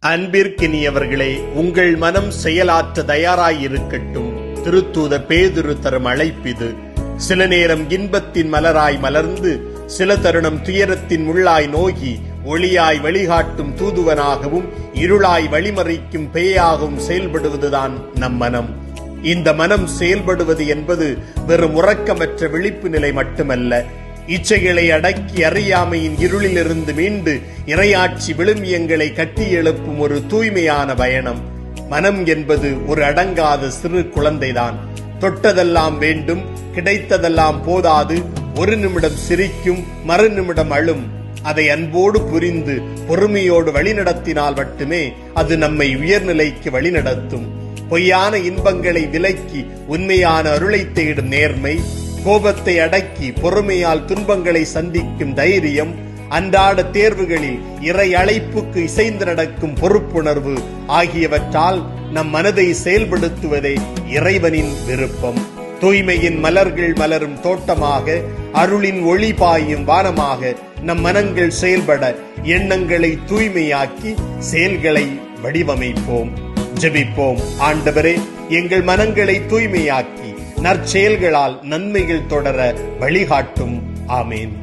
அன்பிற்கினியவர்களே, உங்கள் மனம் செயலாற்ற தயாராயிருக்கட்டும். திருத்தூதர் பேதுரு தரும் அழைப்பிது. சில நேரம் இன்பத்தின் மலராய் மலர்ந்து, சில தருணம் துயரத்தின் முள்ளாய் நோகி, ஒளியாய் வழிகாட்டும் தூதுவனாகவும் இருளாய் வழிமறைக்கும் பேயாகவும் செயல்படுவதுதான் நம் மனம். இந்த மனம் செயல்படுவது என்பது வெறும் உறக்கமற்ற விழிப்பு நிலை மட்டுமல்ல. இச்சைகளை அடக்கி அறியாமையின் இருளிலிருந்து மீண்டு இறையாட்சி விழுமியங்களை கட்டி எழுப்பும் ஒரு தூய்மையான பயணம். மனம் என்பது ஒரு அடங்காத சிறு குழந்தைதான். தொட்டதெல்லாம் வேண்டும், கிடைத்ததெல்லாம் போதாது. ஒரு நிமிடம் சிரிக்கும், மறு நிமிடம் அழும். அதை அன்போடு புரிந்து பொறுமையோடு வழிநடத்தினால் மட்டுமே அது நம்மை உயர்நிலைக்கு வழிநடத்தும். பொய்யான இன்பங்களை விலக்கி உண்மையான அருளை தேடும் நேர்மை, கோபத்தை அடக்கி பொறுமையால் துன்பங்களை சந்திக்கும் தைரியம், அன்றாட தேர்வுகளில் இறை அழைப்புக்கு இசைந்து நடக்கும் பொறுப்புணர்வு ஆகியவற்றால் நம் மனதை செயல்படுத்துவதே இறைவனின் விருப்பம். தூய்மையின் மலர்கள் மலரும் தோட்டமாக, அருளின் ஒளி பாயும் வானமாக நம் மனங்கள் செயல்பட எண்ணங்களை தூய்மையாக்கி செயல்களை வடிவமைப்போம். ஜெபிப்போம். ஆண்டவரே, எங்கள் மனங்களை தூய்மையாக்கி நற்செயல்களால் நன்மைகள் தொடர வழிகாட்டும். ஆமேன்.